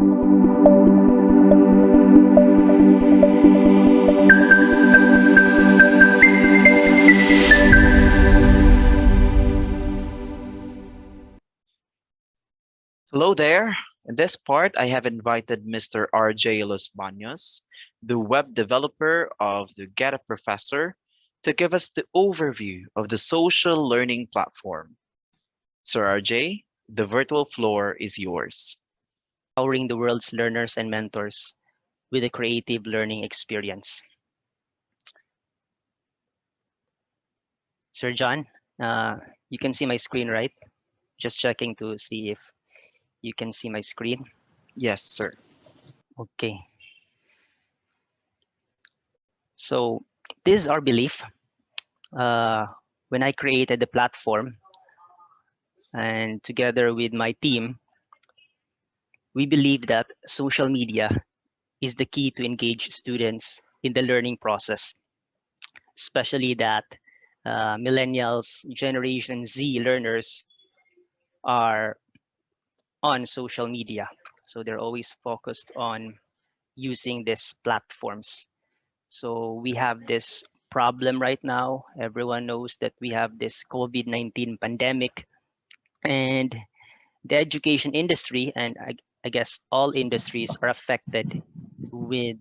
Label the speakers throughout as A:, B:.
A: Hello there. In this part, I have invited Mr. RJ Los Baños, the web developer of the Getaprofessor, to give us the overview of the social learning platform. Sir RJ, the virtual floor is yours.
B: Empowering the world's learners and mentors with a creative learning experience. Sir John, uh, you can see my screen, right? Just checking to see if you can see my screen.
A: Yes, sir.
B: Okay. So this is our belief. Uh, when I created the platform and together with my team, we believe that social media is the key to engage students in the learning process, especially that millennials, Generation Z learners are on social media. So they're always focused on using these platforms. So we have this problem right now. Everyone knows that we have this COVID-19 pandemic, and the education industry, and I guess all industries are affected with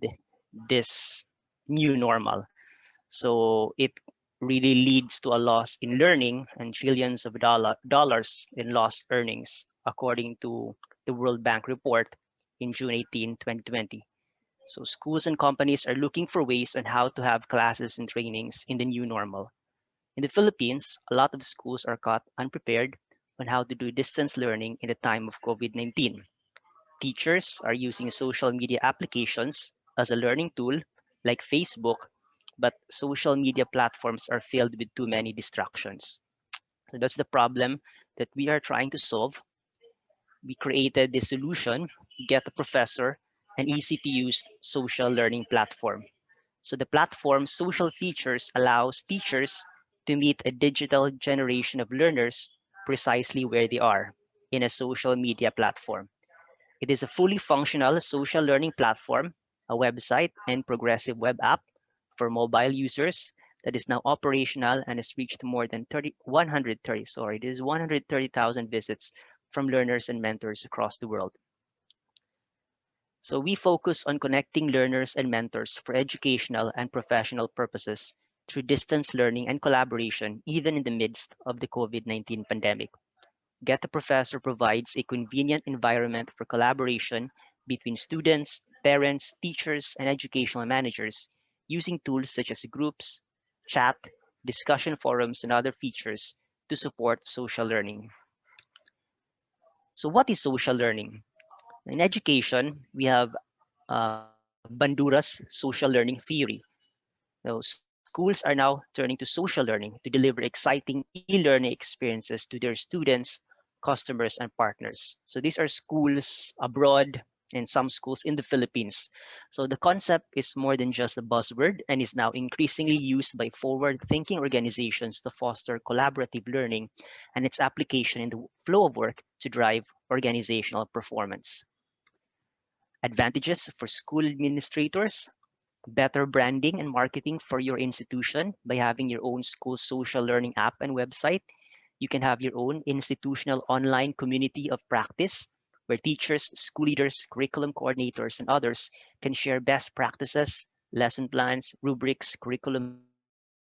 B: this new normal. So it really leads to a loss in learning and trillions of dollars in lost earnings, according to the World Bank report in June 18, 2020. So schools and companies are looking for ways on how to have classes and trainings in the new normal. In the Philippines, a lot of schools are caught unprepared on how to do distance learning in the time of COVID-19. Teachers are using social media applications as a learning tool like Facebook, but social media platforms are filled with too many distractions. So that's the problem that we are trying to solve. We created the solution, Getaprofessor, an easy to use social learning platform. So the platform's social features allows teachers to meet a digital generation of learners precisely where they are in a social media platform. It is a fully functional social learning platform, a website and progressive web app for mobile users that is now operational and has reached more than 130, it is 130,000 visits from learners and mentors across the world. So we focus on connecting learners and mentors for educational and professional purposes through distance learning and collaboration, even in the midst of the COVID-19 pandemic. Getaprofessor provides a convenient environment for collaboration between students, parents, teachers, and educational managers using tools such as groups, chat, discussion forums, and other features to support social learning. So what is social learning? In education, we have Bandura's social learning theory. So schools are now turning to social learning to deliver exciting e-learning experiences to their students, customers, and partners. So these are schools abroad and some schools in the Philippines. So the concept is more than just a buzzword and is now increasingly used by forward-thinking organizations to foster collaborative learning and its application in the flow of work to drive organizational performance. Advantages for school administrators: better branding and marketing for your institution by having your own school social learning app and website. You can have your own institutional online community of practice where teachers, school leaders, curriculum coordinators, and others can share best practices, lesson plans, rubrics, curriculum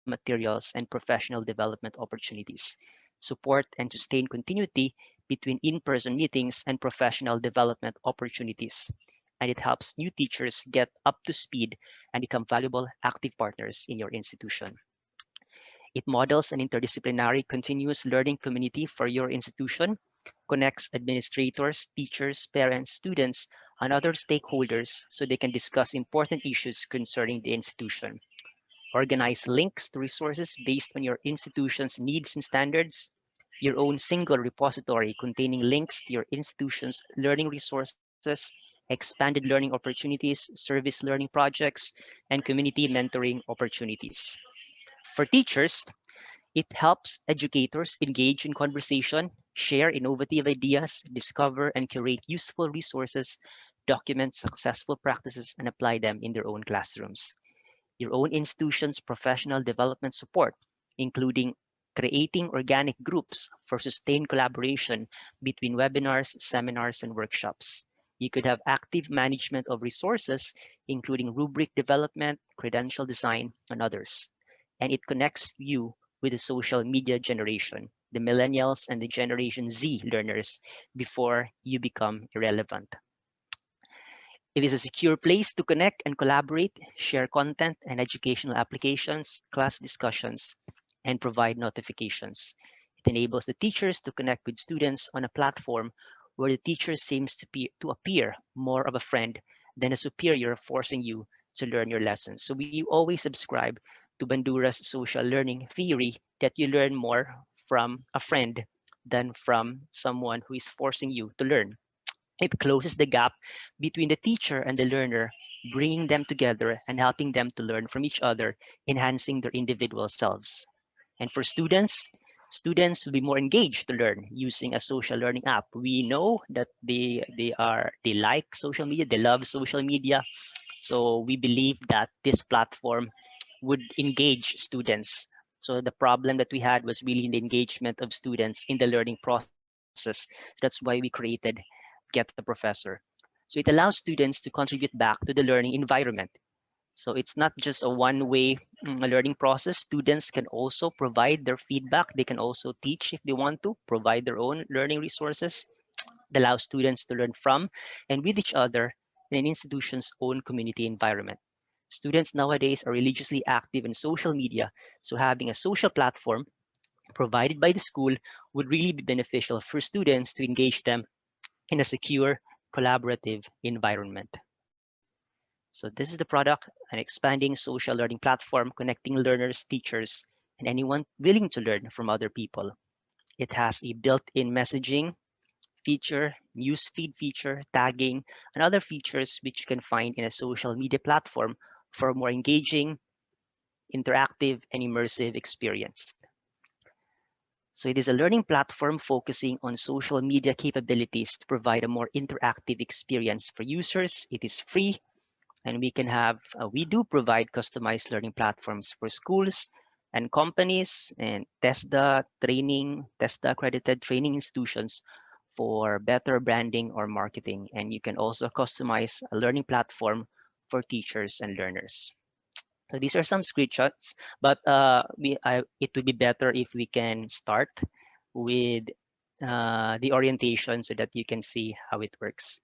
B: materials, and professional development opportunities. Support and sustain continuity between in-person meetings and professional development opportunities. And it helps new teachers get up to speed and become valuable active partners in your institution. It models an interdisciplinary continuous learning community for your institution, connects administrators, teachers, parents, students, and other stakeholders so they can discuss important issues concerning the institution. Organize links to resources based on your institution's needs and standards. Your own single repository containing links to your institution's learning resources, expanded learning opportunities, service learning projects, and community mentoring opportunities. For teachers, it helps educators engage in conversation, share innovative ideas, discover and curate useful resources document successful practices, and apply them in their own classrooms. Your own institution's professional development support, including creating organic groups for sustained collaboration between webinars, seminars, and workshops. You could have active management of resources, including rubric development, credential design, and others. And it connects you with the social media generation, the millennials and the Generation Z learners, before you become irrelevant. It is a secure place to connect and collaborate, share content and educational applications, class discussions, and provide notifications. It enables the teachers to connect with students on a platform where the teacher seems to appear more of a friend than a superior, forcing you to learn your lessons. So we always subscribe to Bandura's social learning theory that you learn more from a friend than from someone who is forcing you to learn. It closes the gap between the teacher and the learner, bringing them together and helping them to learn from each other, enhancing their individual selves. And for students, students will be more engaged to learn using a social learning app. We know that they like social media, they love social media. So we believe that this platform would engage students. So the problem that we had was really the engagement of students in the learning process. That's why we created Getaprofessor. So it allows students to contribute back to the learning environment. So it's not just a one-way learning process. Students can also provide their feedback. They can also teach if they want to, provide their own learning resources. It allows students to learn from and with each other in an institution's own community environment. Students nowadays are religiously active in social media, so having a social platform provided by the school would really be beneficial for students to engage them in a secure, collaborative environment. So this is the product, an expanding social learning platform connecting learners, teachers, and anyone willing to learn from other people. It has a built-in messaging feature, newsfeed feature, tagging, and other features which you can find in a social media platform for a more engaging, interactive, and immersive experience. So it is a learning platform focusing on social media capabilities to provide a more interactive experience for users. It is free, and we do provide customized learning platforms for schools and companies and TESDA accredited training institutions for better branding or marketing. And you can also customize a learning platform for teachers and learners. So these are some screenshots, but it would be better if we can start with the orientation so that you can see how it works.